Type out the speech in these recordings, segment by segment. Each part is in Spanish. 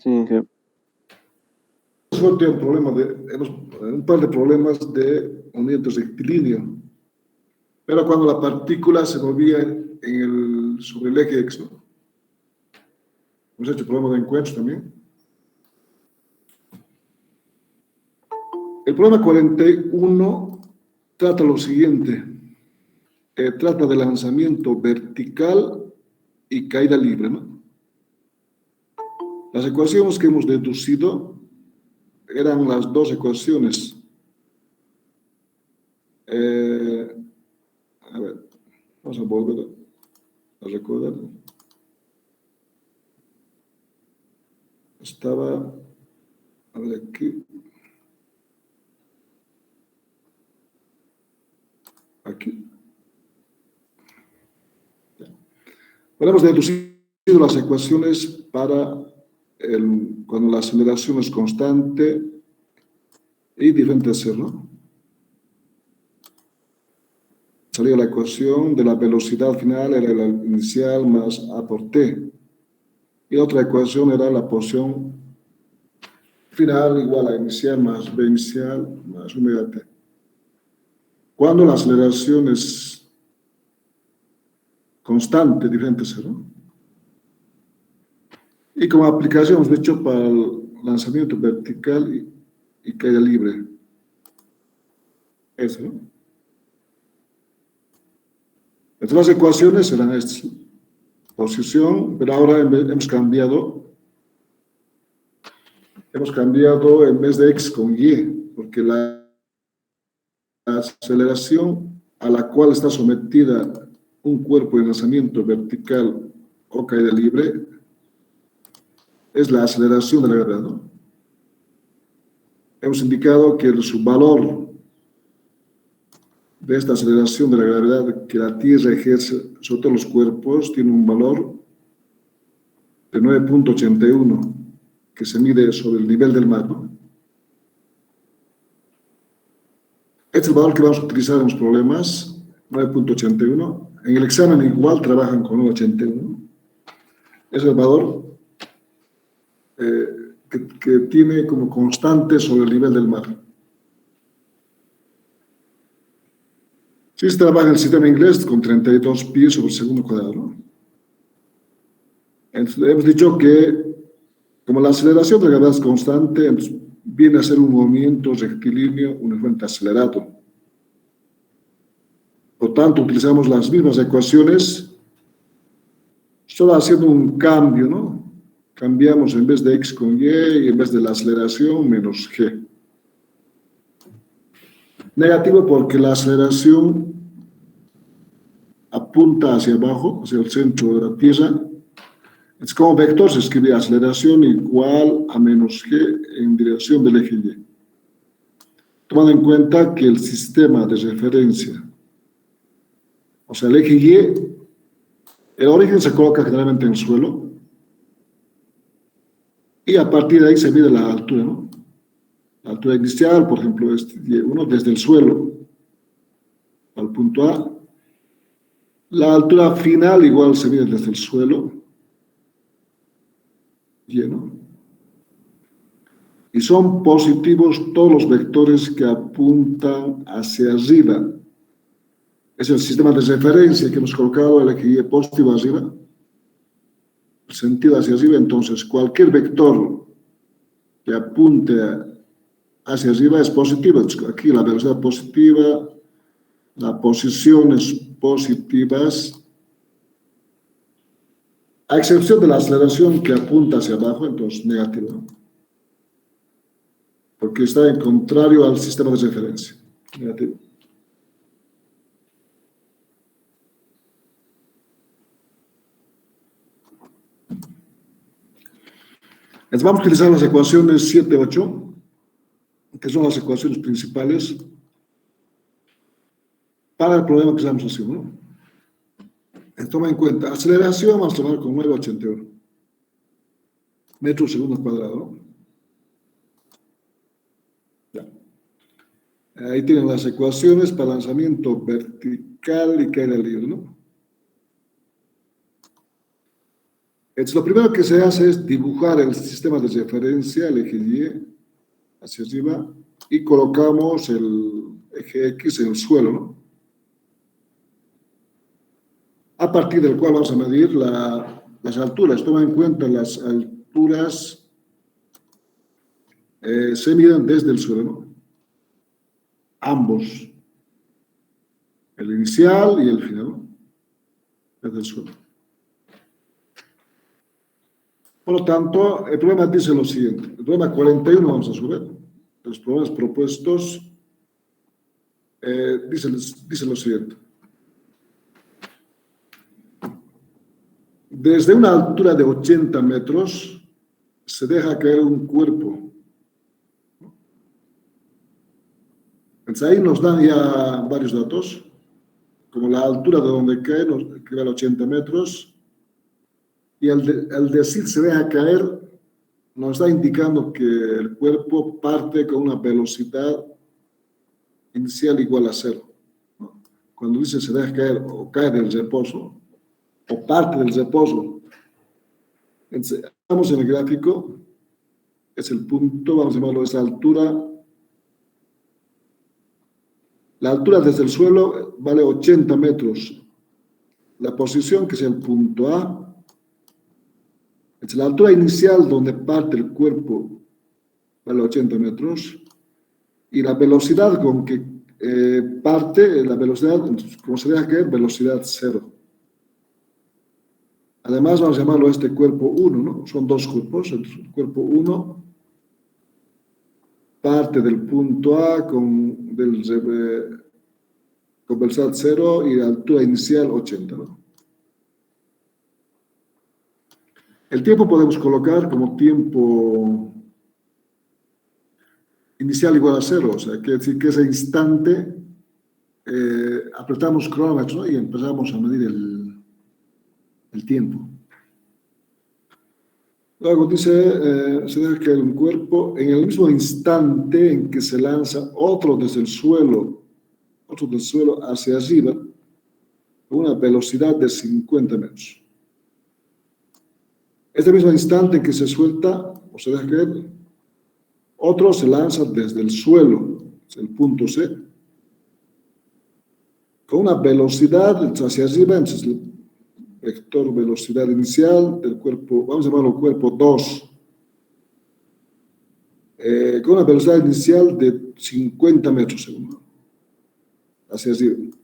Sí, sí. Suerte un par de problemas de movimiento rectilíneo. Pero cuando la partícula se movía sobre el eje X, ¿no? Hemos hecho problemas de encuentros también. El problema 41 trata lo siguiente. Trata de lanzamiento vertical y caída libre, ¿no? Las ecuaciones que hemos deducido eran las dos ecuaciones. A ver, vamos a volver a recordar. Estaba, a ver aquí. Aquí. Bueno, hemos deducido las ecuaciones para cuando la aceleración es constante y diferente de cero, ¿no? Salía la ecuación de la velocidad final, era la inicial más A por T. Y la otra ecuación era la posición final igual a inicial más B inicial más omega T. Cuando la aceleración es constante, diferente de cero. Y como aplicación hemos hecho para el lanzamiento vertical y caída libre. Eso, ¿no? Entonces las ecuaciones eran estas. Posición, pero ahora hemos cambiado en vez de X con Y, porque la aceleración a la cual está sometida un cuerpo de lanzamiento vertical o caída libre es la aceleración de la gravedad, ¿no? Hemos indicado que su valor de esta aceleración de la gravedad que la Tierra ejerce sobre todos los cuerpos tiene un valor de 9.81, que se mide sobre el nivel del mar, ¿no? Este es el valor que vamos a utilizar en los problemas, 9.81. En el examen igual trabajan con 9.81. Es el valor que tiene como constante sobre el nivel del mar. Si se trabaja en el sistema inglés con 32 pi sobre el segundo cuadrado, ¿no? Entonces, hemos dicho que como la aceleración de la gravedad es constante, entonces viene a ser un movimiento rectilíneo uniformemente acelerado. Por tanto, utilizamos las mismas ecuaciones, solo haciendo un cambio, ¿no? Cambiamos en vez de X con Y y en vez de la aceleración menos G. Negativo porque la aceleración apunta hacia abajo, hacia el centro de la Tierra. Es como vector, se escribe aceleración igual a menos G en dirección del eje Y. Tomando en cuenta que el sistema de referencia, o sea, el eje Y, el origen se coloca generalmente en el suelo y a partir de ahí se mide la altura, ¿no? La altura inicial, por ejemplo, es Y1 desde el suelo al punto A. La altura final igual se mide desde el suelo, ¿no? Y son positivos todos los vectores que apuntan hacia arriba. Es el sistema de referencia que hemos colocado, el eje Y positivo arriba, el sentido hacia arriba. Entonces, cualquier vector que apunte hacia arriba es positivo. Aquí la velocidad positiva, las posiciones positivas, a excepción de la aceleración que apunta hacia abajo, entonces negativa, porque está en contrario al sistema de referencia. Negativo. Entonces vamos a utilizar las ecuaciones 7 y 8, que son las ecuaciones principales para el problema que estamos haciendo, ¿no? Toma en cuenta, aceleración vamos a tomar con 9.81 metros segundo cuadrado, ¿no? Ya. Ahí tienen las ecuaciones para lanzamiento vertical y caída libre, ¿no? Entonces, lo primero que se hace es dibujar el sistema de referencia, el eje Y, hacia arriba, y colocamos el eje X en el suelo, ¿no? A partir del cual vamos a medir las alturas. Toma en cuenta las alturas se miden desde el suelo, ¿no? Ambos, el inicial y el final, ¿no? Desde el suelo. Por lo tanto, el problema dice lo siguiente. El problema 41 vamos a subir. Los problemas propuestos dice lo siguiente. Desde una altura de 80 metros se deja caer un cuerpo. Entonces ahí nos dan ya varios datos, como la altura de donde cae, que vale 80 metros, y al decir se deja caer, nos está indicando que el cuerpo parte con una velocidad inicial igual a 0. Cuando dice se deja caer o cae del reposo, o parte del reposo, entonces, estamos en el gráfico, es el punto, vamos a llamarlo esa altura. La altura desde el suelo vale 80 metros. La posición, que es el punto A, es la altura inicial donde parte el cuerpo, vale 80 metros. Y la velocidad con que parte, la velocidad, como se deja caer, velocidad 0. Además, vamos a llamarlo este cuerpo 1, ¿no? Son dos cuerpos. El cuerpo 1 parte del punto A con velocidad 0 y la altura inicial 80, ¿no? El tiempo podemos colocar como tiempo inicial igual a 0, o sea, quiere decir que ese instante apretamos cronómetro, ¿no? Y empezamos a medir el tiempo. Luego dice, se deja caer un cuerpo en el mismo instante en que se lanza otro desde el suelo, hacia arriba, con una velocidad de 50 metros. Este mismo instante en que se suelta o se deja caer, otro se lanza desde el suelo, es el punto C, con una velocidad hacia arriba, entonces el vector velocidad inicial del cuerpo, vamos a llamarlo cuerpo 2, con una velocidad inicial de 50 metros segundo, hacia arriba.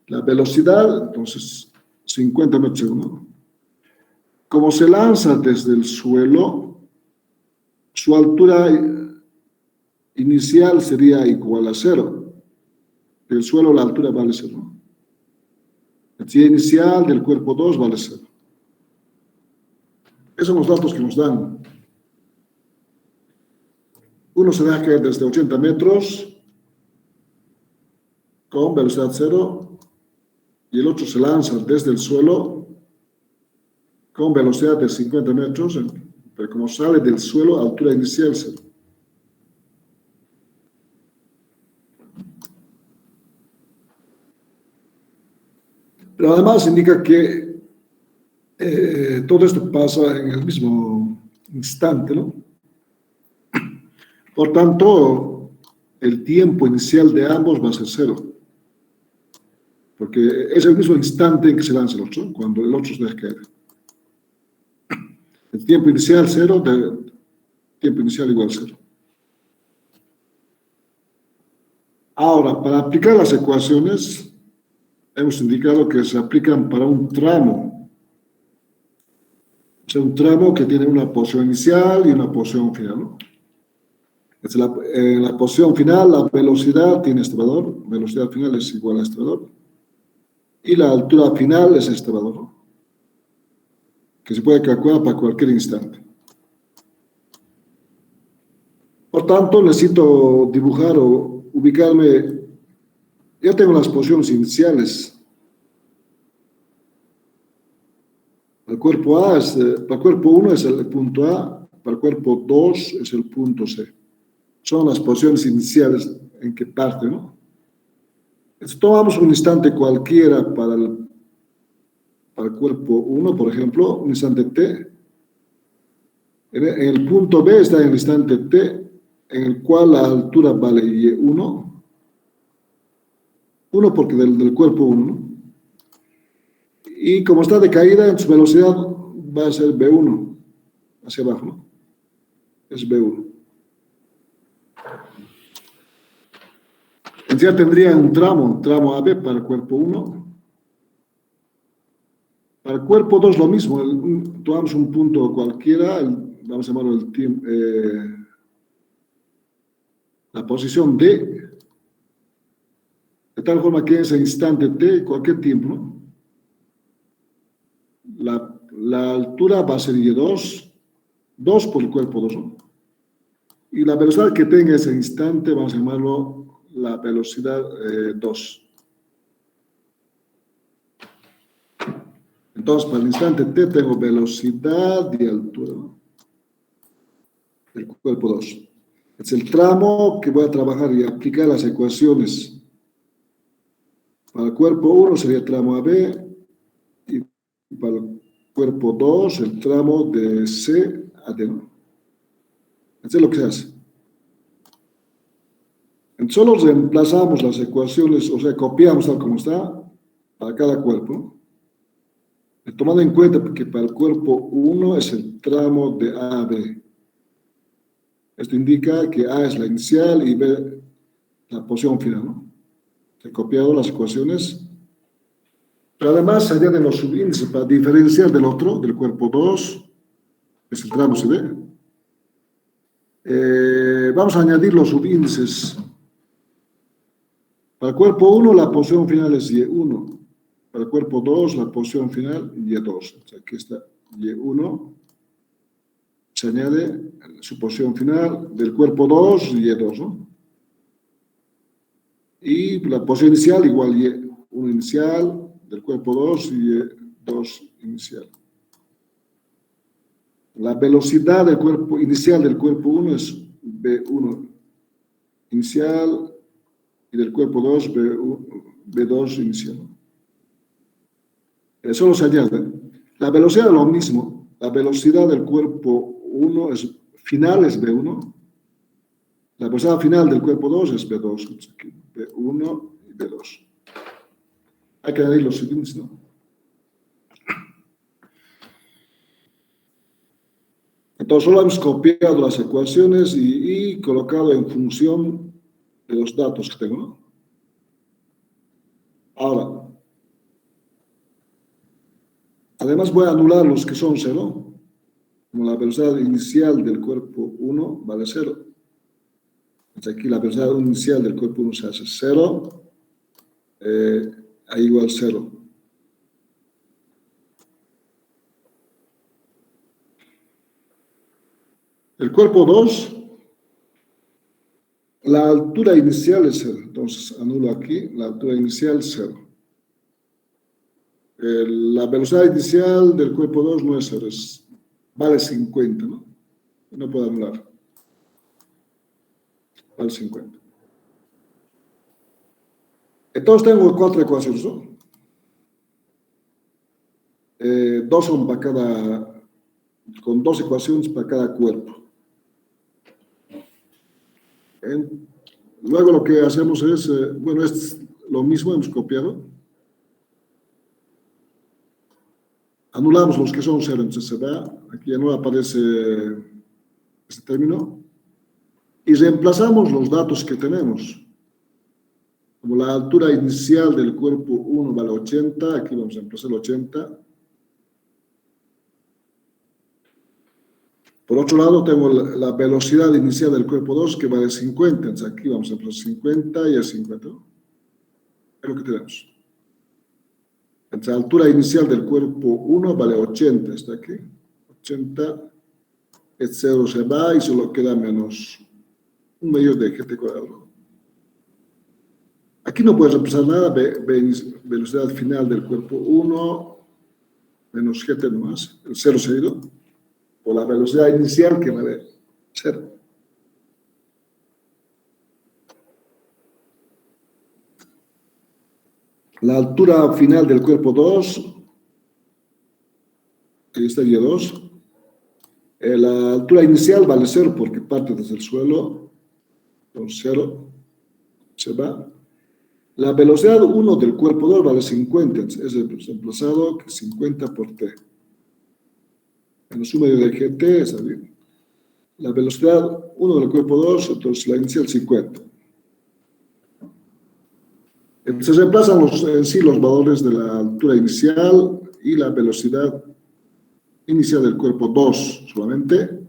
La velocidad, entonces, 50 metros segundo. Como se lanza desde el suelo, su altura inicial sería igual a 0. Del suelo la altura vale 0. La altura inicial del cuerpo 2 vale 0. Esos son los datos que nos dan. Uno se deja caer desde 80 metros con velocidad 0 y el otro se lanza desde el suelo con velocidad de 50 metros, pero como sale del suelo, altura inicial 0. Pero además indica que todo esto pasa en el mismo instante, ¿no? Por tanto, el tiempo inicial de ambos va a ser 0. Porque es el mismo instante en que se lanza el otro, cuando el otro se deja caer. El tiempo inicial 0, tiempo inicial igual a 0. Ahora, para aplicar las ecuaciones, hemos indicado que se aplican para un tramo. O sea, un tramo que tiene una posición inicial y una posición final, ¿no? En la posición final, la velocidad tiene este valor, velocidad final es igual a este valor, y la altura final es este valor, ¿no? Que se puede calcular para cualquier instante. Por tanto, necesito dibujar o ubicarme. Ya tengo las posiciones iniciales. El cuerpo A para el cuerpo 1 es el punto A, para el cuerpo 2 es el punto C. Son las posiciones iniciales en que parte, ¿no? Entonces, tomamos un instante cualquiera para para el cuerpo 1, por ejemplo, un instante t. En el punto B está en el instante t, en el cual la altura vale y1. 1 porque del cuerpo 1, ¿no? Y como está de caída, en su velocidad va a ser B1, hacia abajo, ¿no? Es B1. Entonces ya tendría un tramo AB para el cuerpo 1. Para el cuerpo 2 lo mismo, tomamos un punto cualquiera, vamos a llamarlo la posición D, de tal forma que ese instante T, cualquier tiempo, ¿no? La altura va a ser Y2, 2 por el cuerpo 2, ¿no? Y la velocidad que tenga ese instante, vamos a llamarlo la velocidad 2. Entonces, para el instante T tengo velocidad y altura, ¿no? Del cuerpo 2. Es el tramo que voy a trabajar y aplicar las ecuaciones. Para el cuerpo 1 sería tramo AB y para el cuerpo 2 el tramo de C a D, ¿no? Eso es lo que se hace. Entonces, solo reemplazamos las ecuaciones, o sea, copiamos tal como está para cada cuerpo, ¿no? Tomando en cuenta que para el cuerpo 1 es el tramo de A a B. Esto indica que A es la inicial y B la posición final, ¿no? He copiado las ecuaciones, pero además se añaden los subíndices para diferenciar del otro, del cuerpo 2, es el tramo CD. Vamos a añadir los subíndices. Para el cuerpo 1 la posición final es Y1. Para el cuerpo 2 la posición final Y2. O sea, aquí está Y1. Se añade su posición final del cuerpo 2 Y2, ¿no? Y la posición inicial igual Y1 inicial del cuerpo 2 y Y2 inicial. La velocidad del cuerpo inicial del cuerpo 1 es B1 inicial y del cuerpo 2 B2 inicial. Eso se añade. La velocidad es lo mismo. La velocidad del cuerpo 1 final es B1. La velocidad final del cuerpo 2 es B2. Aquí, B1 y B2. Hay que añadir los siguientes, ¿no? Entonces, solo hemos copiado las ecuaciones y colocado en función de los datos que tengo, ¿no? Ahora, además voy a anular los que son 0, como la velocidad inicial del cuerpo 1 vale 0. Entonces aquí la velocidad inicial del cuerpo 1 se hace 0, a igual 0. El cuerpo 2, la altura inicial es 0. Entonces anulo aquí, la altura inicial 0. La velocidad inicial del cuerpo 2 no es 0, vale 50, ¿no? No puedo anular. Vale 50. Entonces tengo 4 ecuaciones, ¿no? 2 son para cada, con 2 ecuaciones para cada cuerpo. Luego lo que hacemos es, bueno, es lo mismo, hemos copiado. Anulamos los que son 0, entonces se va, aquí ya no aparece este término. Y reemplazamos los datos que tenemos. Como la altura inicial del cuerpo 1 vale 80, aquí vamos a reemplazar 80. Por otro lado, tengo la velocidad inicial del cuerpo 2 que vale 50. Entonces aquí vamos a reemplazar 50 y el 50. Es lo que tenemos. Entonces, la altura inicial del cuerpo 1 vale 80. Está aquí. 80. El 0 se va y solo queda menos un medio de GT cuadrado. Aquí no puedes reemplazar nada. Velocidad final del cuerpo 1 menos GT nomás. El 0 se ha ido. Por la velocidad inicial que vale 0. La altura final del cuerpo 2 Ahí está Y2. La altura inicial vale 0 porque parte desde el suelo. Entonces 0 se va. La velocidad 1 del cuerpo 2 vale 50. Es reemplazado 50 por t. En el sumedio de gt está bien. La velocidad 1 del cuerpo 2, entonces la inicial 50. Se reemplazan en sí los valores de la altura inicial y la velocidad inicial del cuerpo 2 solamente.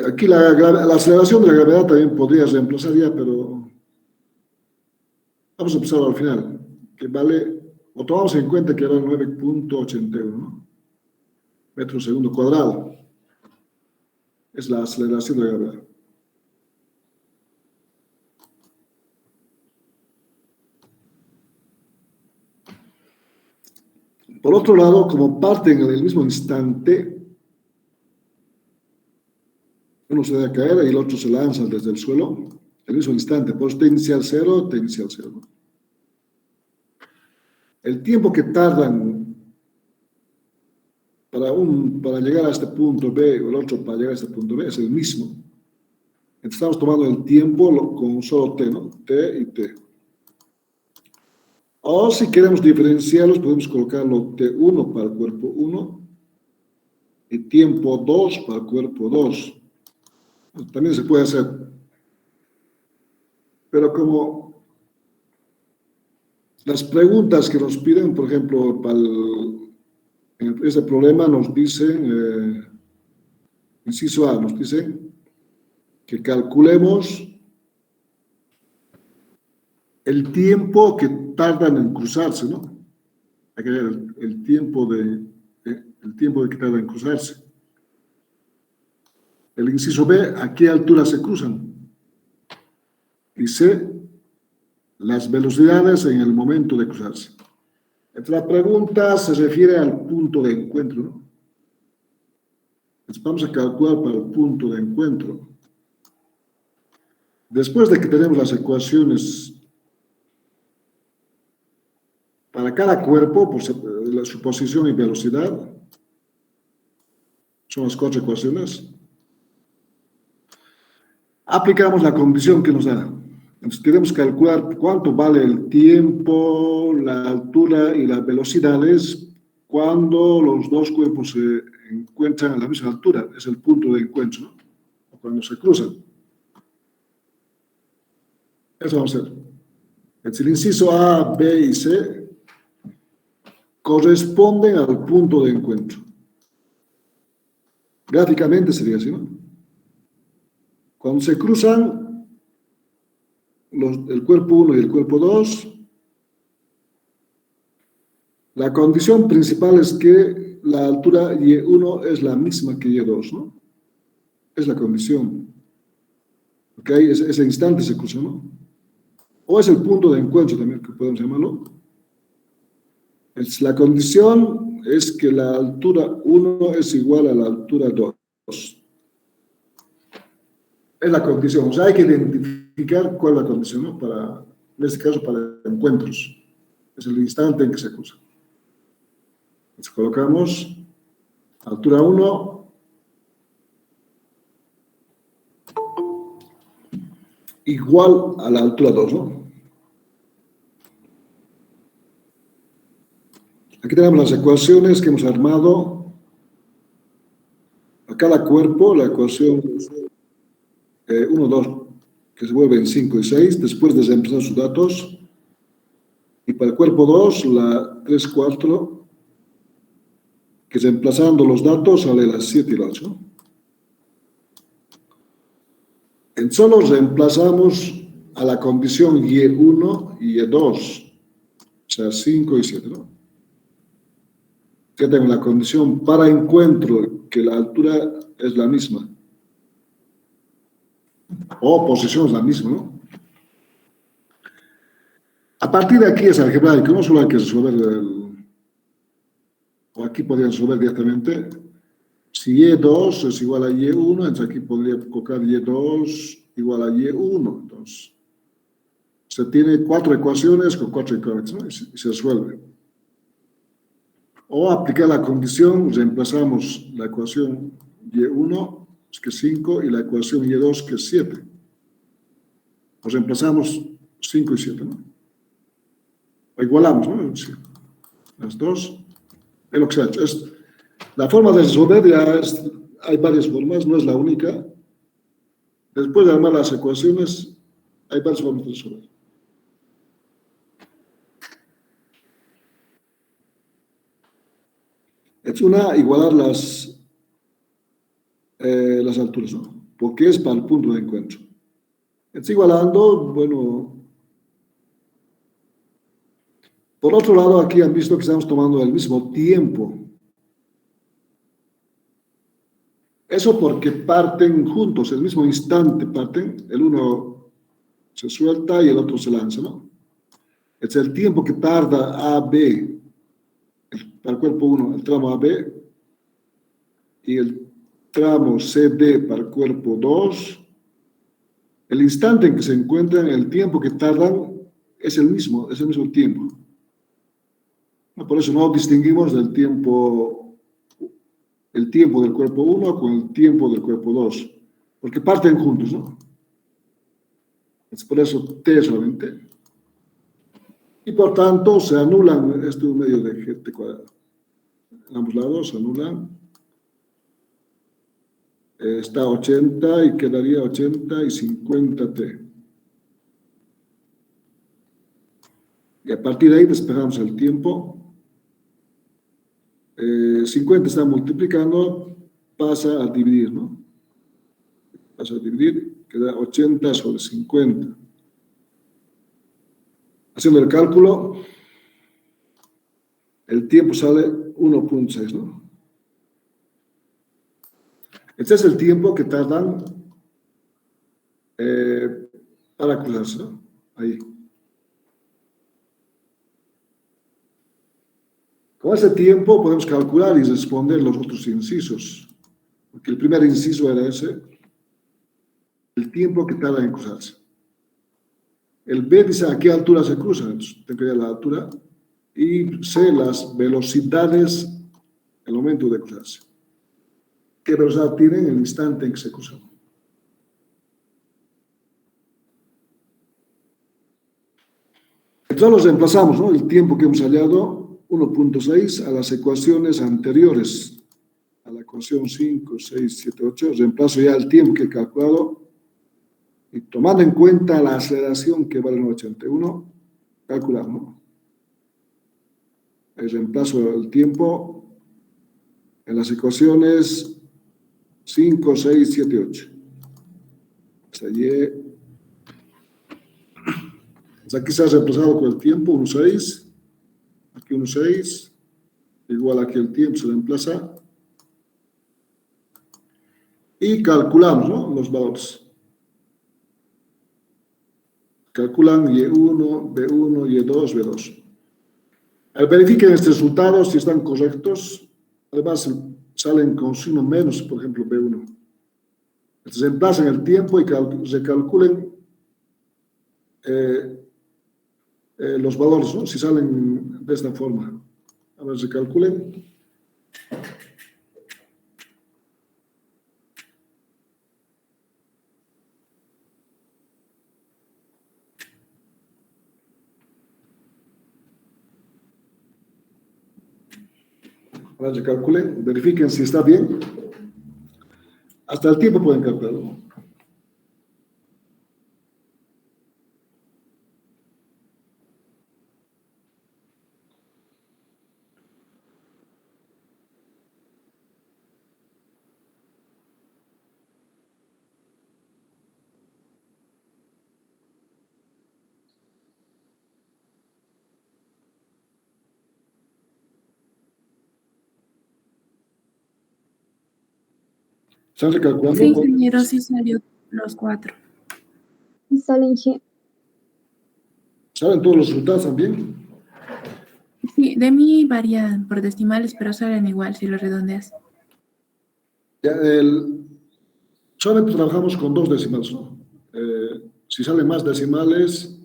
Aquí la aceleración de la gravedad también podría reemplazar ya, pero vamos a empezar al final, que vale, o tomamos en cuenta que era 9.81, ¿no? Metros segundo cuadrado. Es la aceleración de la gravedad. Por otro lado, como parten en el mismo instante, uno se debe caer y el otro se lanza desde el suelo, el mismo instante, por T inicial 0, T inicial 0. El tiempo que tardan para llegar a este punto B o el otro para llegar a este punto B es el mismo. Entonces estamos tomando el tiempo con solo T, ¿no? T y T. O si queremos diferenciarlos, podemos colocarlo T1 para el cuerpo 1 y tiempo 2 para el cuerpo 2. También se puede hacer. Pero como las preguntas que nos piden, por ejemplo, en este problema nos dicen, inciso A, nos dicen que calculemos el tiempo que tardan en cruzarse, ¿no? Hay que ver el tiempo de que tarda en cruzarse. El inciso B, ¿a qué altura se cruzan? Y C, las velocidades en el momento de cruzarse. La pregunta se refiere al punto de encuentro, ¿no? Entonces vamos a calcular para el punto de encuentro. Después de que tenemos las ecuaciones para cada cuerpo, por su posición y velocidad, son las 4 ecuaciones, aplicamos la condición que nos da. Entonces queremos calcular cuánto vale el tiempo, la altura y las velocidades cuando los dos cuerpos se encuentran a la misma altura. Es el punto de encuentro, ¿no? O cuando se cruzan. Eso vamos a hacer. Entonces, el inciso A, B y C corresponden al punto de encuentro. Gráficamente sería así, ¿no? Cuando se cruzan el cuerpo 1 y el cuerpo 2, la condición principal es que la altura Y1 es la misma que Y2, ¿no? Es la condición. ¿Ok? Ese instante se cruza, ¿no? O es el punto de encuentro también, que podemos llamarlo. La condición es que la altura 1 es igual a la altura 2. Es la condición. O sea, hay que identificar cuál es la condición, ¿no? En este caso, para encuentros. Es el instante en que se cruza. Entonces colocamos altura 1 igual a la altura 2, ¿no? Aquí tenemos las ecuaciones que hemos armado. A cada cuerpo, la ecuación 1, 2, que se vuelve en 5 y 6, después de reemplazar sus datos. Y para el cuerpo 2, la 3, 4, que reemplazando los datos sale la 7 y la 8. En solo reemplazamos a la condición Y1 y Y2, o sea, 5 y 7, ¿no? Que tengo la condición para encuentro, que la altura es la misma. O posición es la misma, ¿no? A partir de aquí es algebraico, no solo hay que resolver o aquí podrían resolver directamente. Si Y2 es igual a Y1, entonces aquí podría colocar Y2 igual a Y1. Entonces, se tiene 4 ecuaciones con 4 incógnitas, ¿no? Y se resuelve. O aplicar la condición, reemplazamos la ecuación y1, que es 5, y la ecuación y2, que es 7. Pues reemplazamos 5 y 7, ¿no? O igualamos, ¿no? Sí. Las dos. Es lo que se ha hecho. La forma de resolver hay varias formas, no es la única. Después de armar las ecuaciones, hay varias formas de resolver. Es una, igualar las alturas, ¿no? Porque es para el punto de encuentro. Es igualando, bueno. Por otro lado, aquí han visto que estamos tomando el mismo tiempo. Eso porque parten juntos, el mismo instante parten, el uno se suelta y el otro se lanza, ¿no? Es el tiempo que tarda AB, para el cuerpo 1, el tramo AB, y el tramo CD para el cuerpo 2. El instante en que se encuentran, el tiempo que tardan, es el mismo tiempo. Por eso no distinguimos el tiempo del cuerpo 1 con el tiempo del cuerpo 2, porque parten juntos, ¿no? Es por eso T solamente. Y por tanto se anulan estos medios de GT cuadrado. En ambos lados se anulan. Está 80 y quedaría 80 y 50T. Y a partir de ahí despejamos el tiempo. 50 está multiplicando, pasa a dividir, ¿no? Pasa a dividir, queda 80 sobre 50. Haciendo el cálculo, el tiempo sale 1.6, ¿no? Este es el tiempo que tardan para cruzarse, ¿no? Ahí. Con ese tiempo podemos calcular y responder los otros incisos. Porque el primer inciso era ese, el tiempo que tarda en cruzarse. El B dice a qué altura se cruza, entonces tengo que ver la altura, y C las velocidades, el momento de cruzarse. ¿Qué velocidad tienen en el instante en que se cruzan? Entonces los reemplazamos, ¿no? El tiempo que hemos hallado, 1.6, a las ecuaciones anteriores, a la ecuación 5, 6, 7, 8, reemplazo ya el tiempo que he calculado, y tomando en cuenta la aceleración que vale 81, calculamos, ¿no? El reemplazo del tiempo en las ecuaciones 5, 6, 7, 8. O sea, aquí se ha reemplazado con el tiempo, 1,6, aquí 1,6, igual aquí el tiempo se reemplaza. Y calculamos, ¿no? Los valores. Calculan Y1, B1, Y2, B2. Verifiquen estos resultados si están correctos. Además, salen con signo menos, por ejemplo, B1. Entonces, reemplacen el tiempo y recalculen los valores, ¿no? Si salen de esta forma. A ver, recalculen. A ver, recalculen, verifiquen si está bien. Hasta el tiempo pueden calcularlo. ¿Están recalculando? Sí, ingeniero, sí salió los 4. Salen G. ¿Saben todos los resultados también? Sí, de mí varían por decimales, pero salen igual si los redondeas. Ya, solamente trabajamos con 2 decimales, ¿no? Si salen más decimales,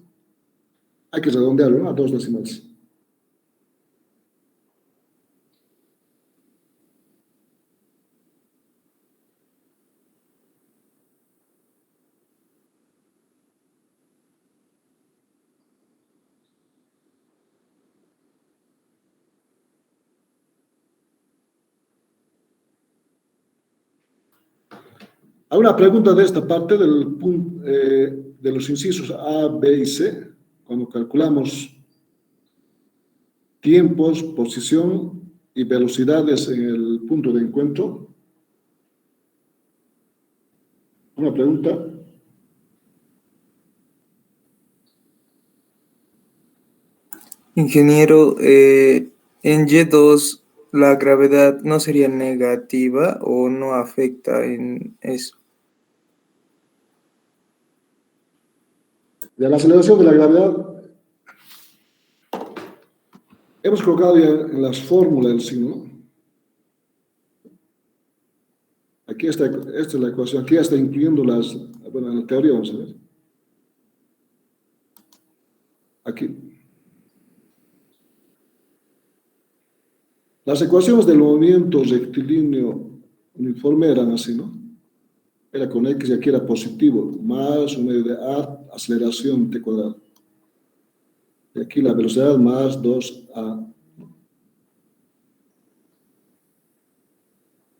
hay que redondearlo, ¿no? A 2 decimales. Hay una pregunta de esta parte de los incisos A, B y C, cuando calculamos tiempos, posición y velocidades en el punto de encuentro. Una pregunta. Ingeniero, en Y2 la gravedad no sería negativa o no afecta en eso. De la aceleración de la gravedad, hemos colocado ya en las fórmulas el signo. Aquí está, esta es la ecuación, aquí está incluyendo bueno, en la teoría vamos a ver. Aquí. Las ecuaciones del movimiento rectilíneo uniforme eran así, ¿no? Era con X y aquí era positivo, más un medio de A, aceleración T cuadrado. Y aquí la velocidad más 2A.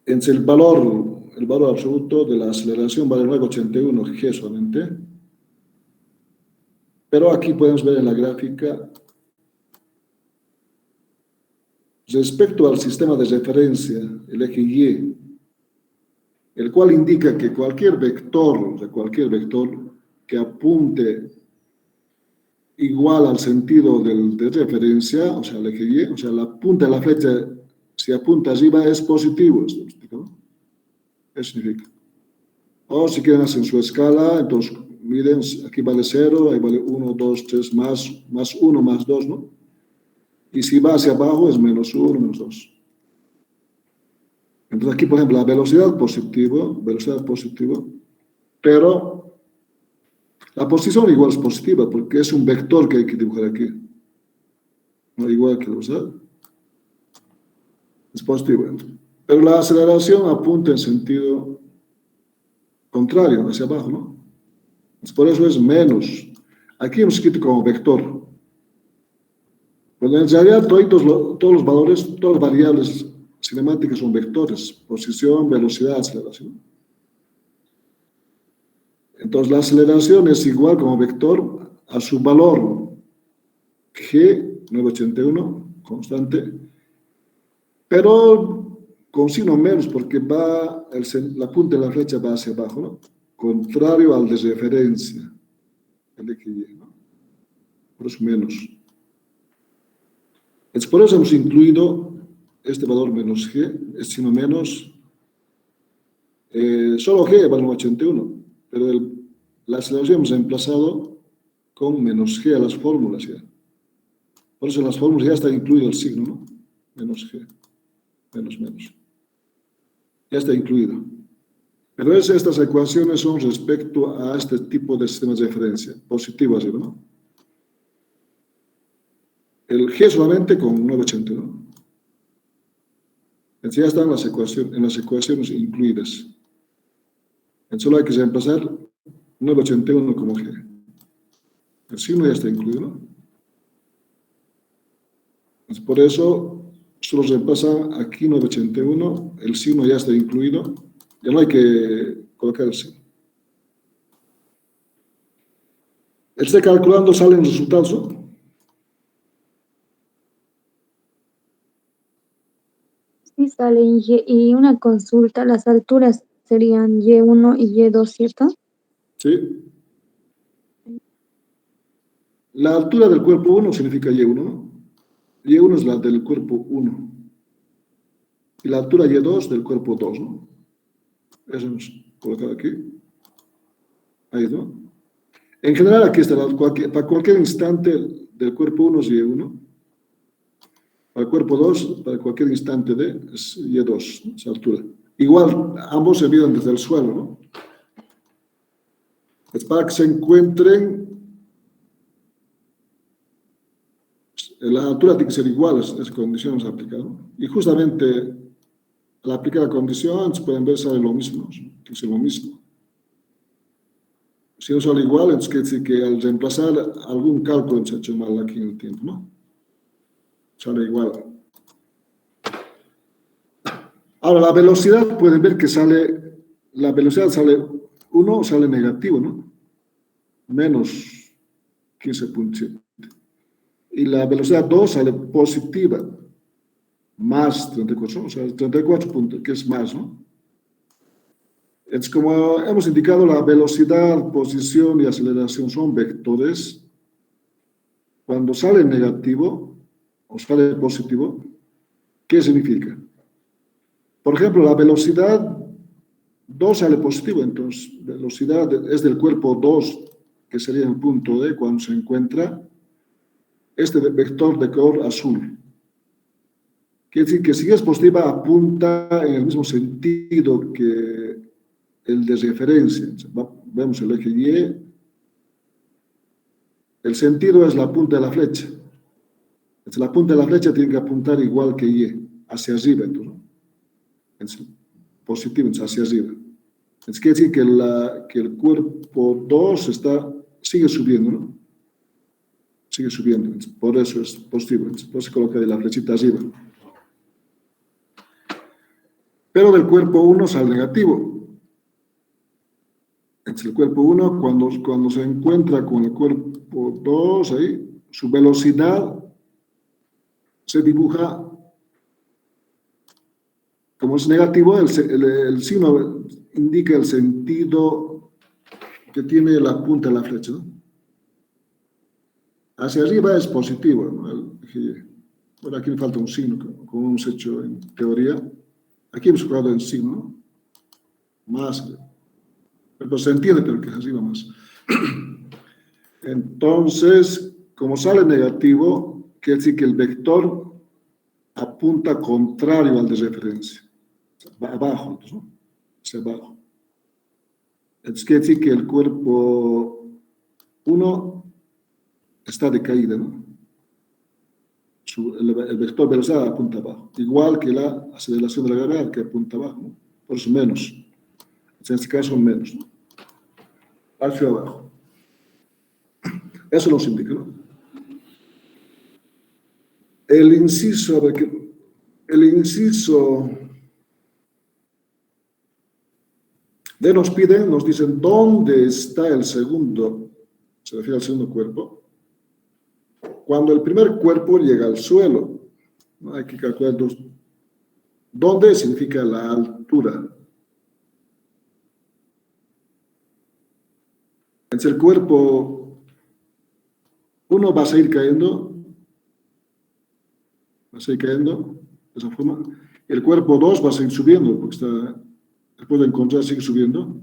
Entre el valor absoluto de la aceleración vale 9,81 G solamente. Pero aquí podemos ver en la gráfica, respecto al sistema de referencia, el eje Y, el cual indica que cualquier vector que apunte igual al sentido de referencia, o sea, el eje Y, o sea, la punta de la flecha, si apunta arriba, es positivo. ¿Esto explica, no? Eso significa. O si quieren hacer su escala, entonces miren, aquí vale 0, ahí vale 1, 2, 3, más 1, más 2, ¿no? Y si va hacia abajo es menos 1, menos 2. Entonces aquí, por ejemplo, la velocidad positiva, pero la posición igual es positiva porque es un vector que hay que dibujar aquí. No igual que la velocidad. Es positivo. Pero la aceleración apunta en sentido contrario, hacia abajo, ¿no? Por eso es menos. Aquí hemos escrito como vector. Pero en realidad todos los valores, todas las variables cinemáticas son vectores. Posición, velocidad, aceleración. Entonces la aceleración es igual como vector a su valor G, 981, constante, pero con signo menos porque la punta de la flecha va hacia abajo, ¿no? Contrario al de referencia, el eje, ¿no? Por eso menos. Es por eso hemos incluido este valor menos G, este signo menos, solo G vale 81, pero la aceleración hemos reemplazado con menos G a las fórmulas ya. Por eso en las fórmulas ya está incluido el signo, ¿no? Menos G, menos. Ya está incluido. Pero estas ecuaciones son respecto a este tipo de sistemas de referencia, positivos, ¿no? El G solamente con 981. Entonces ya están en las ecuaciones incluidas. Entonces solo hay que reemplazar 981 como G. El signo ya está incluido, ¿no? Entonces, por eso solo reemplaza aquí 981, el signo ya está incluido, ya no hay que colocar el signo. Está calculando, salen los resultados, ¿no? Sí, sale y una consulta, las alturas serían Y1 y Y2, ¿cierto? Sí. La altura del cuerpo 1 significa Y1, ¿no? Y1 es la del cuerpo 1. Y la altura Y2 del cuerpo 2, ¿no? Eso hemos colocado aquí. Ahí, ¿no? En general, aquí está, para cualquier instante del cuerpo 1 es Y1. Para el cuerpo 2, para cualquier instante de es Y2, esa altura. Igual, ambos se miden desde el suelo, ¿no? Es para que se encuentren, la altura tiene que ser igual, las condiciones aplicadas, ¿no? Y justamente al aplicar la condición, se pueden ver, sale lo mismo, tiene que ser lo mismo. Si no sale igual, entonces quiere decir que al reemplazar algún cálculo se ha hecho mal aquí en el tiempo, ¿no? Sale igual. Ahora, la velocidad pueden ver que sale la velocidad sale 1, sale negativo, ¿no? Menos 15.7. Y la velocidad 2 sale positiva, más 34, o sea, 34 puntos, que es más, ¿no? Es como hemos indicado, la velocidad, posición y aceleración son vectores. Cuando sale negativo o sale positivo, ¿qué significa? Por ejemplo, la velocidad 2 sale positivo, entonces velocidad es del cuerpo 2, que sería el punto D cuando se encuentra este vector de color azul. Quiere decir que si es positiva apunta en el mismo sentido que el de referencia. Vemos el eje Y. El sentido es la punta de la flecha. Entonces, la punta de la flecha tiene que apuntar igual que Y, hacia arriba, entonces, ¿no? Entonces, positivo, entonces, hacia arriba. Entonces, quiere decir que el cuerpo 2 sigue subiendo, ¿no? Sigue subiendo, entonces, por eso es positivo. Entonces, por eso se coloca la flechita arriba. Pero del cuerpo 1 sale negativo. Entonces, el cuerpo 1, cuando se encuentra con el cuerpo 2, ahí, su velocidad se dibuja, como es negativo, el signo indica el sentido que tiene la punta de la flecha, ¿no? Hacia arriba es positivo, ¿no? Bueno, aquí me falta un signo, como hemos hecho en teoría. Aquí hemos jugado en signo, ¿no? Más, pero se entiende, pero que es arriba más. Entonces, como sale negativo, quiere decir que el vector apunta contrario al de referencia. Va abajo, entonces, ¿no? Hacia abajo. Entonces, quiere decir que el cuerpo 1 está de caída, ¿no? El vector velocidad apunta abajo. Igual que la aceleración de la gravedad, que apunta abajo, ¿no? Por eso menos. En este caso, menos, ¿no? Hacia abajo. Eso nos indica, ¿no? El inciso D nos dicen dónde está el segundo, se refiere al segundo cuerpo, cuando el primer cuerpo llega al suelo. ¿No? Hay que calcular dónde significa la altura. Entonces el cuerpo 1 va a seguir cayendo, de esa forma. El cuerpo 2 va a seguir subiendo, porque después de encontrar sigue subiendo,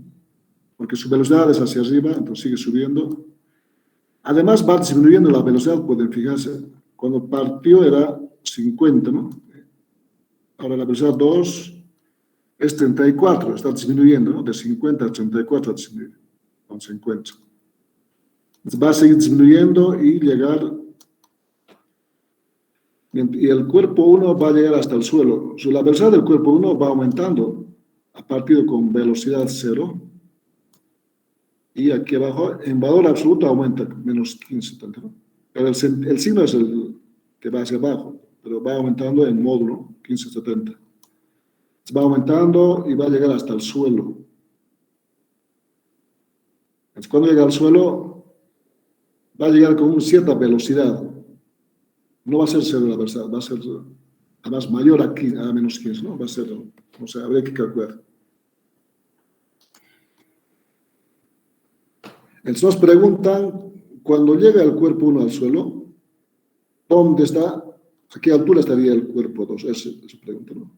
porque su velocidad es hacia arriba, entonces sigue subiendo. Además va disminuyendo la velocidad, pueden fijarse, cuando partió era 50, ¿no? Ahora la velocidad 2 es 34, está disminuyendo, ¿no? De 50 a 34 disminuye, con 50. Entonces va a seguir disminuyendo y llegar, y el cuerpo 1 va a llegar hasta el suelo. La velocidad del cuerpo 1 va aumentando a partir con velocidad 0. Y aquí abajo, en valor absoluto, aumenta menos 15, ¿no? Pero el signo es el que va hacia abajo, pero va aumentando en módulo 1570. Va aumentando y va a llegar hasta el suelo. Entonces, cuando llega al suelo, va a llegar con una cierta velocidad. No va a ser 0 la velocidad, va a ser además mayor a menos 15, ¿no? Va a ser, o sea, habría que calcular. Entonces nos preguntan, cuando llega el cuerpo 1 al suelo, ¿dónde está? ¿A qué altura estaría el cuerpo 2? Esa pregunta, ¿no?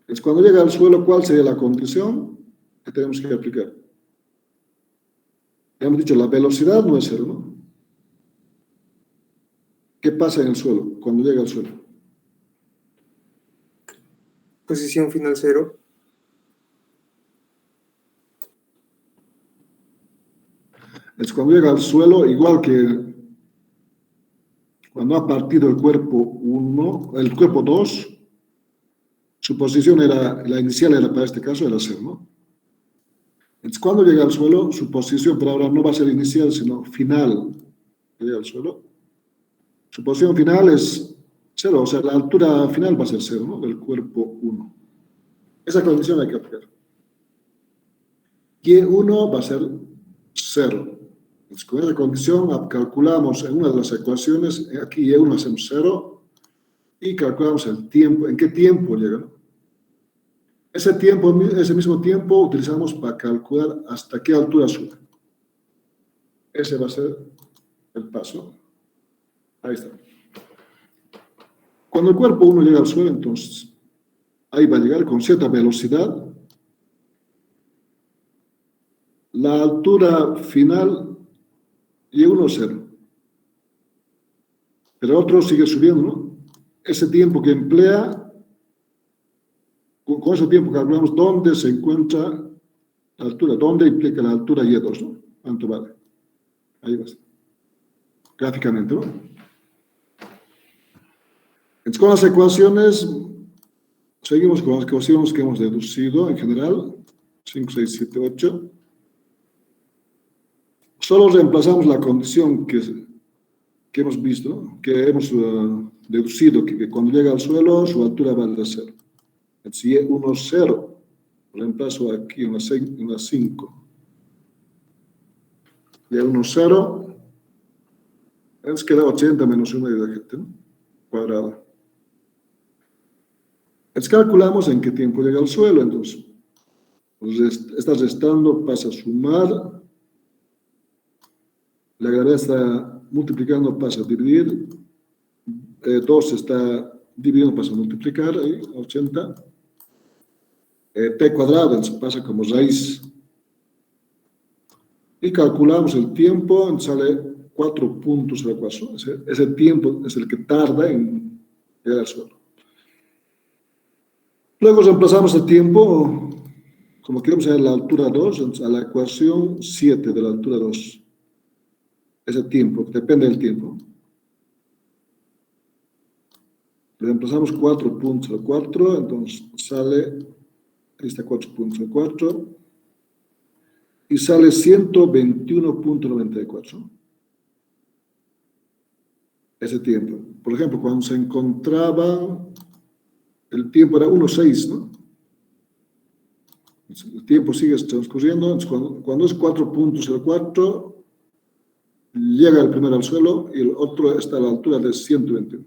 Entonces, cuando llega al suelo, ¿cuál sería la condición que tenemos que aplicar? Ya hemos dicho, la velocidad no es 0, ¿no? ¿Qué pasa en el suelo, cuando llega al suelo? Posición final 0. Es cuando llega al suelo, igual que cuando ha partido el cuerpo 1, el cuerpo 2, su posición la inicial era, para este caso, era 0, ¿no? Entonces, cuando llega al suelo, su posición por ahora no va a ser inicial, sino final. Llega al suelo. Su posición final es 0, o sea, la altura final va a ser 0, ¿no? Del cuerpo 1. Esa condición hay que aplicar. Y1 va a ser 0. Entonces, con esa condición calculamos en una de las ecuaciones, aquí Y1 hacemos 0 y calculamos el tiempo, en qué tiempo llega, ¿no? Ese mismo tiempo utilizamos para calcular hasta qué altura sube. Ese va a ser el paso. Ahí está. Cuando el cuerpo 1 llega al suelo, entonces, ahí va a llegar con cierta velocidad. La altura final Y1 es 0. Pero otro sigue subiendo, ¿no? Ese tiempo que emplea, con ese tiempo calculamos dónde se encuentra la altura, dónde implica la altura Y2, ¿no? ¿Cuánto vale? Ahí va. Gráficamente, ¿no? Entonces, con las ecuaciones, seguimos con las ecuaciones que hemos deducido en general, 5, 6, 7, 8. Solo reemplazamos la condición que hemos visto, ¿no? Que hemos deducido, que cuando llega al suelo, su altura vale 0. Si Y1 es 0, reemplazo aquí en la 5. Y1 es 0, entonces queda 80 menos 1 de gente, ¿no? Cuadrada. Entonces calculamos en qué tiempo llega al suelo, entonces. Estás restando, pasa a sumar. La gravedad está multiplicando, pasa a dividir. 2 está dividiendo, pasa a multiplicar, ahí, 80. T cuadrado, entonces pasa como raíz. Y calculamos el tiempo, entonces sale 4.04. Ese tiempo es el que tarda en llegar al suelo. Luego reemplazamos el tiempo, como queremos a la altura 2, entonces a la ecuación 7 de la altura 2. Ese tiempo, depende del tiempo. Reemplazamos 4.04, entonces sale, ahí está 4.04, y sale 121.94. Ese tiempo. Por ejemplo, cuando se encontraba, el tiempo era 1.6, ¿no? El tiempo sigue transcurriendo, entonces cuando es 4.04, llega el primero al suelo y el otro está a la altura de 121.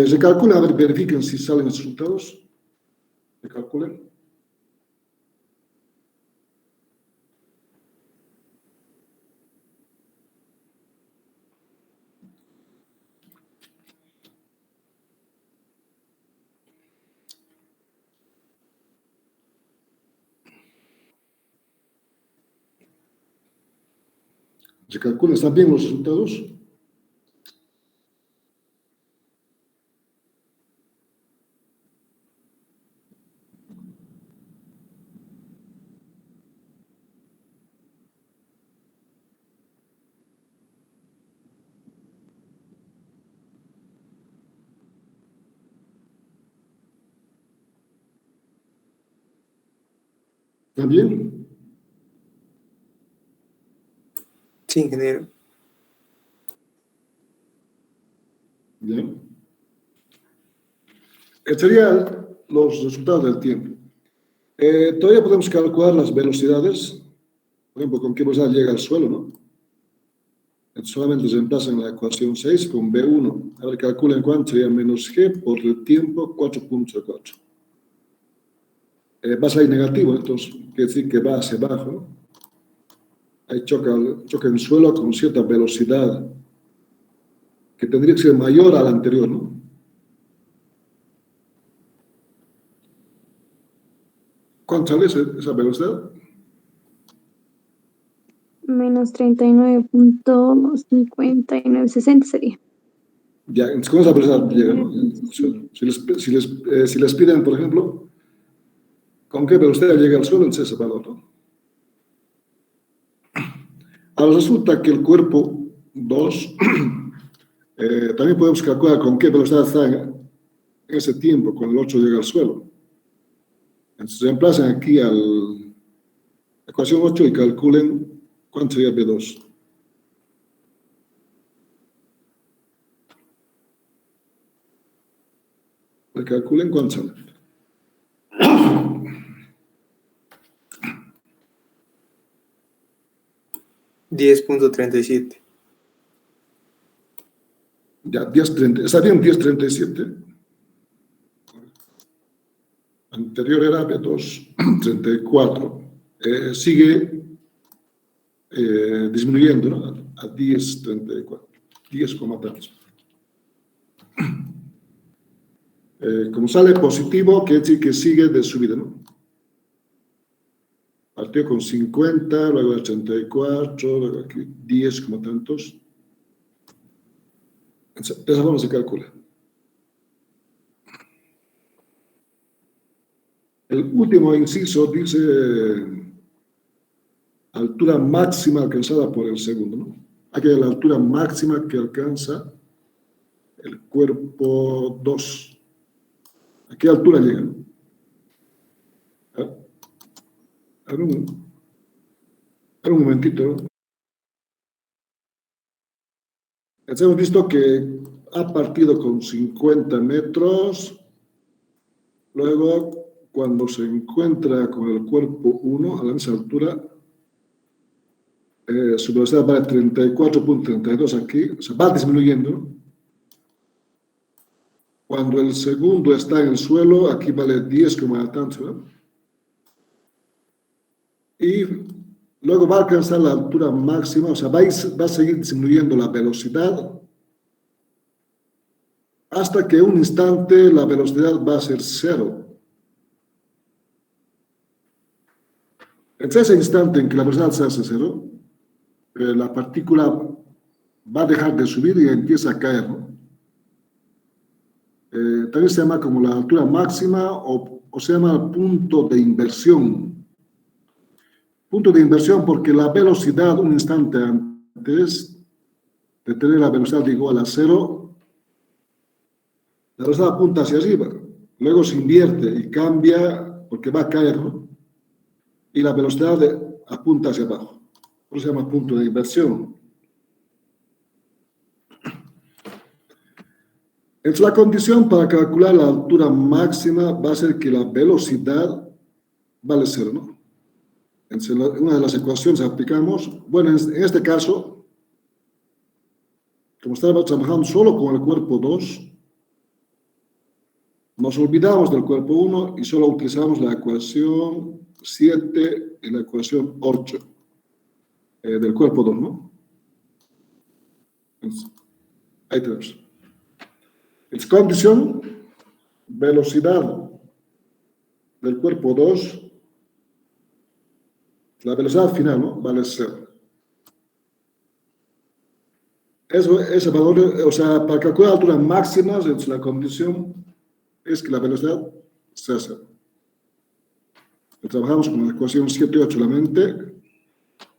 Se calcula, a ver, verifiquen si salen los resultados. Se calculen. Se calculan, ¿están bien los resultados? ¿Están bien? Sí, ingeniero. Bien. Estos serían los resultados del tiempo. Todavía podemos calcular las velocidades. Por ejemplo, con qué velocidad llega al suelo, ¿no? Entonces, solamente se reemplazan la ecuación 6 con B1. A ver, calculen cuánto sería menos G por el tiempo 4.4. Va a salir negativo, entonces quiere decir que va hacia abajo, ¿no? Ahí choca en el suelo con cierta velocidad que tendría que ser mayor a la anterior, ¿no? ¿Cuánto sale esa velocidad? Menos 39.5960 sería. Ya, entonces con esa velocidad llega, ¿no? Si les piden, por ejemplo, ¿con qué velocidad llega al suelo? Entonces ese valor, ¿no? Ahora resulta que el cuerpo 2, también podemos calcular con qué velocidad está en ese tiempo, cuando el 8 llega al suelo. Entonces reemplacen aquí a la ecuación 8 y calculen cuánto sería B2. Calculen cuánto sale. 10.37. Ya, 10.30. ¿Está bien 10.37? Anterior era de 2.34. Sigue disminuyendo, ¿no? A 10.34. 10, tantos. Como sale positivo, quiere decir que sigue de subida, ¿no? Partió con 50, luego 84, luego aquí 10, tantos. De esa forma se calcula. El último inciso dice altura máxima alcanzada por el segundo, ¿no? Aquí hay la altura máxima que alcanza el cuerpo 2. ¿A qué altura llega? A un momentito, ¿no? Entonces hemos visto que ha partido con 50 metros, luego cuando se encuentra con el cuerpo 1 a la misma altura, su velocidad vale 34.32 aquí, o sea, va disminuyendo, ¿no? Cuando el segundo está en el suelo, aquí vale 10, tanto, ¿no? Y luego va a alcanzar la altura máxima, o sea, va a seguir disminuyendo la velocidad hasta que un instante la velocidad va a ser 0. En ese instante en que la velocidad se hace 0, la partícula va a dejar de subir y empieza a caer, ¿no? También se llama como la altura máxima o se llama punto de inversión. Punto de inversión porque la velocidad un instante antes de tener la velocidad igual a 0, la velocidad apunta hacia arriba, luego se invierte y cambia porque va a caer, ¿no? Y la velocidad apunta hacia abajo. Por eso se llama punto de inversión. Entonces, la condición para calcular la altura máxima va a ser que la velocidad vale 0, ¿no? Entonces, una de las ecuaciones aplicamos, bueno, en este caso, como estábamos trabajando solo con el cuerpo 2, nos olvidamos del cuerpo 1 y solo utilizamos la ecuación 7 y la ecuación 8 del cuerpo 2, ¿no? Entonces, ahí tenemos. Es condición, velocidad del cuerpo 2, la velocidad final, ¿no? Vale 0. Ese valor, o sea, para calcular alturas máximas, la condición es que la velocidad sea 0. Trabajamos con la ecuación 7 y 8 solamente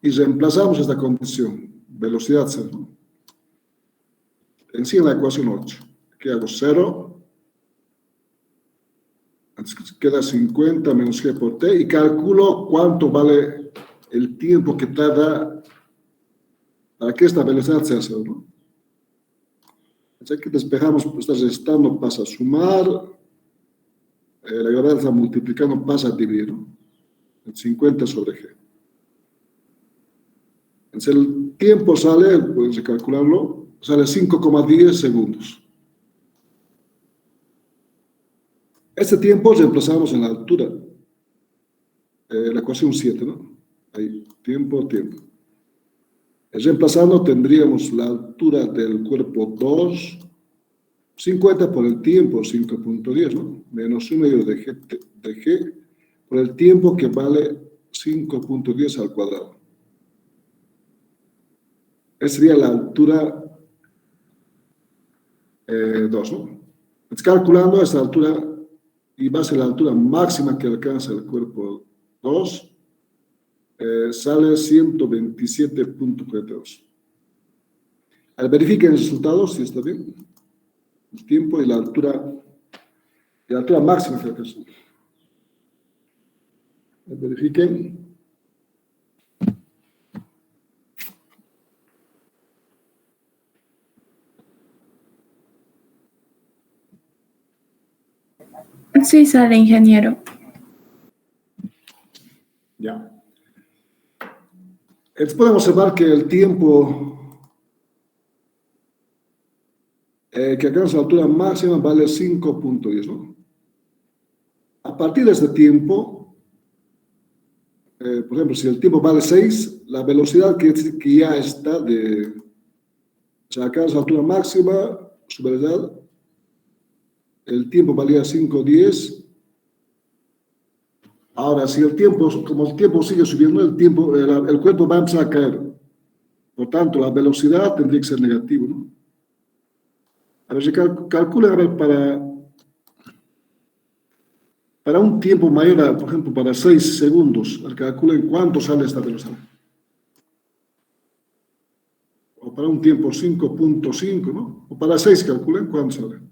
y reemplazamos esta condición, velocidad 0, ¿no? En sí en la ecuación 8. Aquí hago 0, queda 50 menos g por t y calculo cuánto vale el tiempo que tarda para que esta velocidad sea 0, ¿no? Así que despejamos, pues está restando, pasa a sumar, la gravedad está multiplicando, pasa a dividir, ¿no? 50 sobre g. Entonces el tiempo sale, pueden calcularlo, sale 5,10 segundos. Este tiempo reemplazamos en la altura, la ecuación 7, ¿no? Ahí, tiempo. Reemplazando tendríamos la altura del cuerpo 2, 50 por el tiempo, 5.10, ¿no? Menos 1 medio de g por el tiempo que vale 5.10 al cuadrado. Esa sería la altura 2, ¿no? Entonces, calculando esa altura, y va a ser la altura máxima que alcanza el cuerpo 2, sale 127.42. Verifiquen el resultado, si está bien. El tiempo y la altura máxima que alcanza. Verifiquen. Sí, sale, ingeniero. Ya. Entonces podemos observar que el tiempo que alcanza la altura máxima vale 5.10, ¿no? A partir de este tiempo, por ejemplo, si el tiempo vale 6, la velocidad que ya está o sea, alcanza la altura máxima, su velocidad, el tiempo valía 5.10. Ahora, si el tiempo, como el tiempo sigue subiendo, el cuerpo va a empezar a caer. Por tanto, la velocidad tendría que ser negativo, ¿no? A ver, si calcula, a ver, para un tiempo mayor, por ejemplo, para 6 segundos, calculen cuánto sale esta velocidad. O para un tiempo 5.5, ¿no? O para 6, calculen cuánto sale.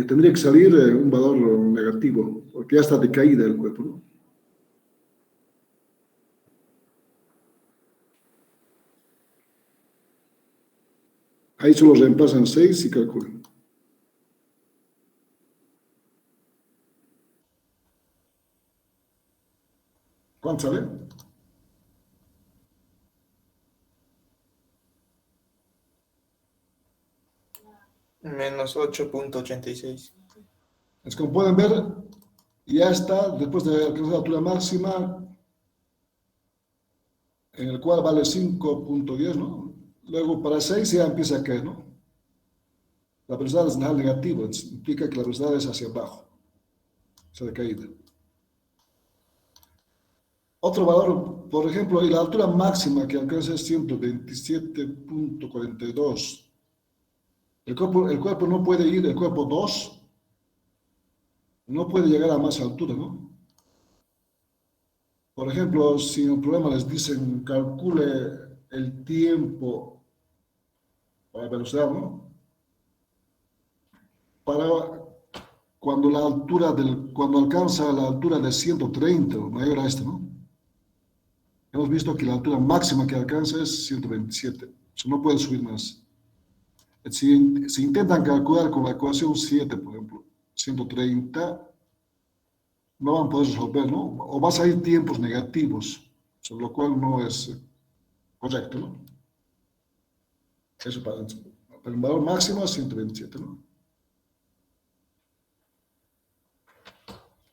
Tendría que salir un valor negativo, porque ya está decaída el cuerpo, ¿no? Ahí solo reemplazan 6 y calculan. ¿Cuánto sale? Menos 8.86. Es como pueden ver, ya está, después de alcanzar la altura máxima, en el cual vale 5.10, ¿no? Luego para 6 ya empieza a caer, ¿no? La velocidad es nada negativo, implica que la velocidad es hacia abajo, esa decaída. Otro valor, por ejemplo, y la altura máxima que alcanza es 127.42. El cuerpo no puede ir, el cuerpo 2 no puede llegar a más altura, ¿no? Por ejemplo, si en un problema les dicen calcule el tiempo o la velocidad, ¿no? Para cuando alcanza la altura de 130 o mayor a esto, ¿no? Hemos visto que la altura máxima que alcanza es 127, eso no puede subir más. Si intentan calcular con la ecuación 7, por ejemplo, 130, no van a poder resolver, ¿no? O va a salir tiempos negativos, lo cual no es correcto, ¿no? Eso para el valor máximo es 127, ¿no?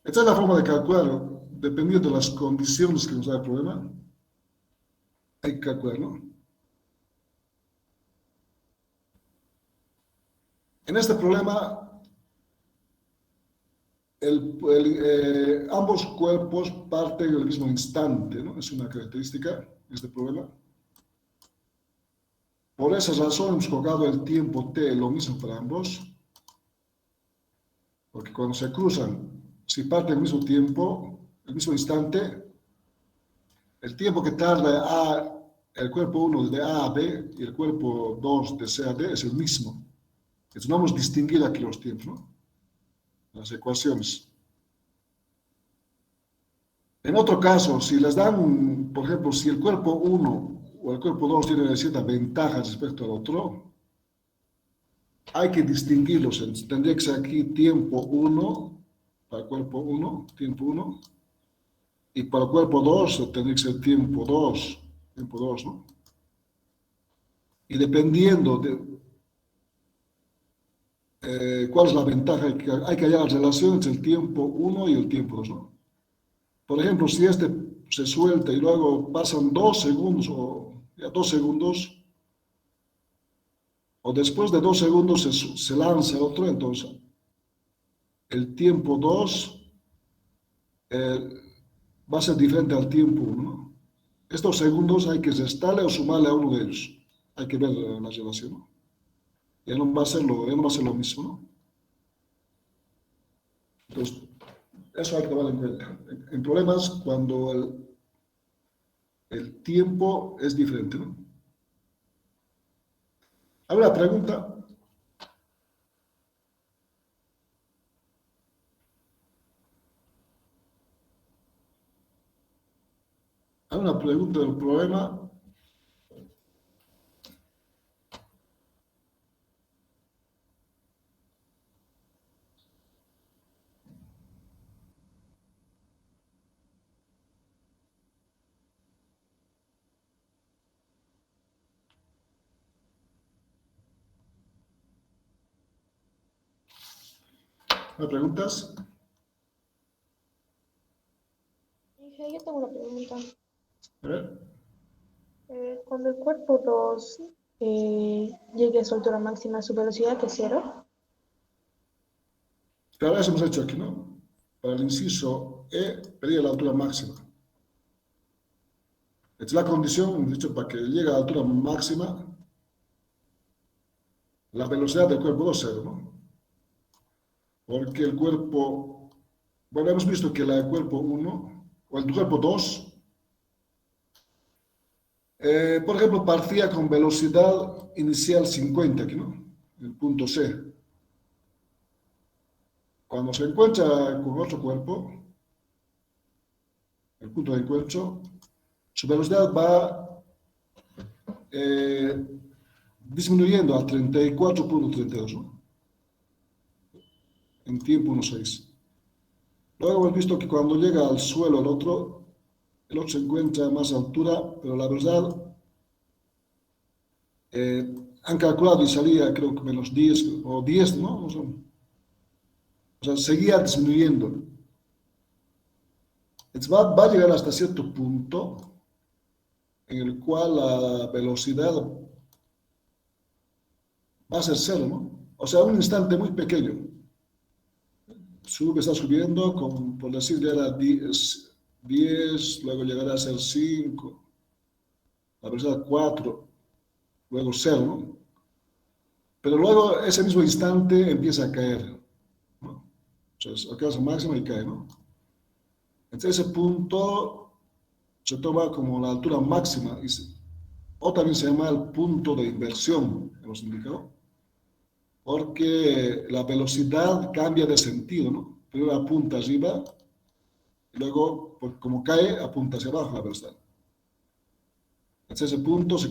Esta es la forma de calcular, dependiendo de las condiciones que nos da el problema, hay que calcular, ¿no? En este problema, ambos cuerpos parten en el mismo instante, ¿no? Es una característica de este problema. Por esa razón hemos colocado el tiempo t lo mismo para ambos, porque cuando se cruzan, si parten al mismo tiempo, el mismo instante, el tiempo que tarda el cuerpo 1 de A a B y el cuerpo 2 de C a D es el mismo. Entonces no hemos distinguido aquí los tiempos, ¿no? Las ecuaciones. En otro caso, si les dan, por ejemplo, si el cuerpo 1 o el cuerpo 2 tiene ciertas ventajas respecto al otro, hay que distinguirlos. Tendría que ser aquí tiempo 1 para el cuerpo 1, tiempo 1, y para el cuerpo 2 tendría que ser tiempo 2, ¿no? Y dependiendo de cuál es la ventaja, hay que hallar la relación entre el tiempo 1 y el tiempo 2, ¿no? Por ejemplo, si este se suelta y luego pasan 2 segundos o ya 2 segundos, o después de 2 segundos se lanza otro, entonces el tiempo 2 va a ser diferente al tiempo 1, ¿no? Estos segundos hay que restarle o sumarle a uno de ellos. Hay que ver la relación, ¿no? Ya no va a ser lo mismo, ¿no? Entonces, eso hay que tomar en cuenta. En problemas cuando el tiempo es diferente, ¿no? ¿Hay una pregunta? ¿Hay una pregunta del problema? ¿Me preguntas? Dije, yo tengo una pregunta. A ver. Cuando el cuerpo 2 llegue a su altura máxima, su velocidad es cero. Pero eso hemos hecho aquí, ¿no? Para el inciso E, pedir la altura máxima. Esta es la condición, hemos dicho, para que llegue a la altura máxima, la velocidad del cuerpo 2 es cero, ¿no? Porque el cuerpo, bueno, hemos visto que el cuerpo 1, o el cuerpo 2, por ejemplo, partía con velocidad inicial 50 aquí, ¿no? El punto C. Cuando se encuentra con otro cuerpo, el punto de encuentro, su velocidad va disminuyendo a 34.32, ¿no? En tiempo 1.6. Luego hemos visto que cuando llega al suelo el otro se encuentra a más altura, pero la velocidad han calculado y salía creo que menos 10 o 10, ¿no? O sea, seguía disminuyendo. Entonces va a llegar hasta cierto punto en el cual la velocidad va a ser cero, ¿no? O sea, un instante muy pequeño. Está subiendo, por decir, ya era 10, luego llegará a ser 5, la velocidad 4, luego 0, ¿no? Pero luego ese mismo instante empieza a caer, ¿no? Entonces, alcanza máxima y cae, ¿no? Entonces ese punto se toma como la altura máxima, o también se llama el punto de inversión, hemos indicado, porque la velocidad cambia de sentido, ¿no? Primero apunta arriba, y luego, como cae, apunta hacia abajo la velocidad. Entonces ese punto se